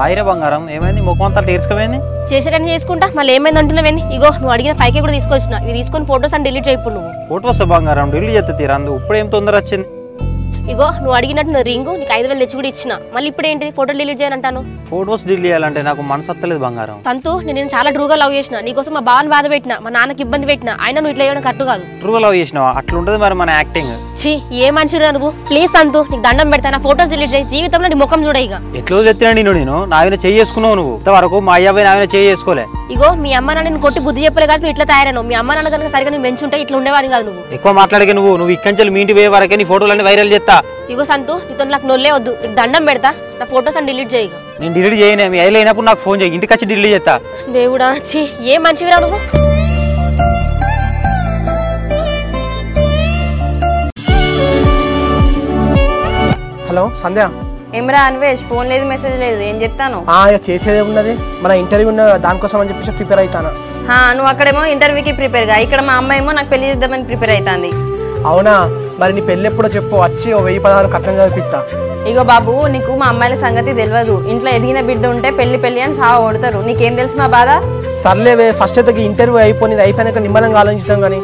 హాయిరే బంగారం, ఏమైంది? ముఖం అంతా తీర్చుకోమైంది? చేసేటని చేసుకుంటా మళ్ళీ ఏమైంది అంటున్నావేంది? ఇగో నువ్వు అడిగిన పైకి కూడా తీసుకొచ్చిన, ఇవి తీసుకొని ఫొటోస్ అని డిలీట్ చేయప్పుడు నువ్వు. ఫోటోస్ బంగారం డిలీట్ చేస్తే తీరందు, ఇప్పుడు ఏం తొందర వచ్చింది? ఇగో నువ్వు అడిగినట్టు రింగు నీకు 5,000 తెచ్చి కూడా ఇచ్చిన, మళ్ళీ ఇప్పుడు ఏంటి ఫోటో డిలీట్ చేయాలంటాను? ఫోటోస్ డిలీట్ చేయాలంటే నాకు మనసు వస్తలేదు బంగారం. తంతు నేను చాలా ట్రూగా లవ్ చేసిన, నీకోసం మా బావని బాధ పెట్టిన, మా నాన్నకి ఇబ్బంది పెట్టిన, అయినా నువ్వు ఇట్లా చేయడం కరెక్ట్ కాదు. ట్రూగా లవ్ చేసినావా? అట్లుంటది మరి మన యాక్టింగ్. ఛీ ఏ మనిషిరా నువ్వు. ప్లీజ్ తంతు నీకు దండం పెడతా, నా ఫోటోస్ డిలీట్ చేయి, జీవితంలో నీ ముఖం చూడ. ఇక ఎట్లా ఎత్తినా నేను నావిన చేసుకున్నావు నువ్వు ఇంతవరకు, మా అయ్యపై నావిన చేసుకోలే. ఇగో మీ అమ్మ నాన్న కొట్టి బుద్ధి చెప్పలే కానీ నువ్వు ఇట్లా తయారైనావు. మీ అమ్మ నాన్న కనుక సరిగా నువ్వు మెంచుంటే ఇట్లా ఉండేవాడిని కాదు. నువ్వు ఎక్కువ మాట్లాడకే, నువ్వు ఇక్కడి మీ ఇంటి పోయే వరకే నీ ఫోటోలన్నీ వైరల్ చేస్తా. ఇగో సంతు నీతో నాకు నొల్లే వద్దు, నీకు దండం పెడతా, నా ఫోటోస్ అని డిలీట్ చేయి. నేను డిలీట్ చేయను, మీ ఐలు అయినప్పుడు నాకు ఫోన్ చేయి, ఇంటికి వచ్చి డిలీట్ చేస్తా. దేవుడా ఛీ ఏ మనిషివిరా నువ్వు. హలో సంధ్య. ఏమరా అన్వేష్, ఫోన్ లేదు మెసేజ్ లేదు, ఏం చెప్తాను? చేసేదే ఉన్నది, మన ఇంటర్వ్యూ ఉన్న దానికోసం అని చెప్పేసి ప్రిపేర్ అవుతాను. నువ్వు అక్కడేమో ఇంటర్వ్యూకి ప్రిపేర్ గా, ఇక్కడ మా అమ్మ ఏమో నాకు పెళ్లి చేద్దామని ప్రిపేర్ అవుతుంది. అవునా, మరి నీ పెళ్ళి ఎప్పుడో చెప్పు, వచ్చి 1000 పదాలు కట్టం చదివిస్తా. ఇగో బాబు, నీకు మా అమ్మాయిల సంగతి తెలియదు. ఇంట్లో ఎదిగిన బిడ్డ ఉంటే పెళ్లి అని సావ కొడతారు. నీకేం తెలుసు మా బాధ? సర్లేవే, ఫస్ట్ అయితే ఇంటర్వ్యూ అయిపోయింది, అయిపోయినాక నిమ్మలంగా ఆలోచిస్తాం కానీ.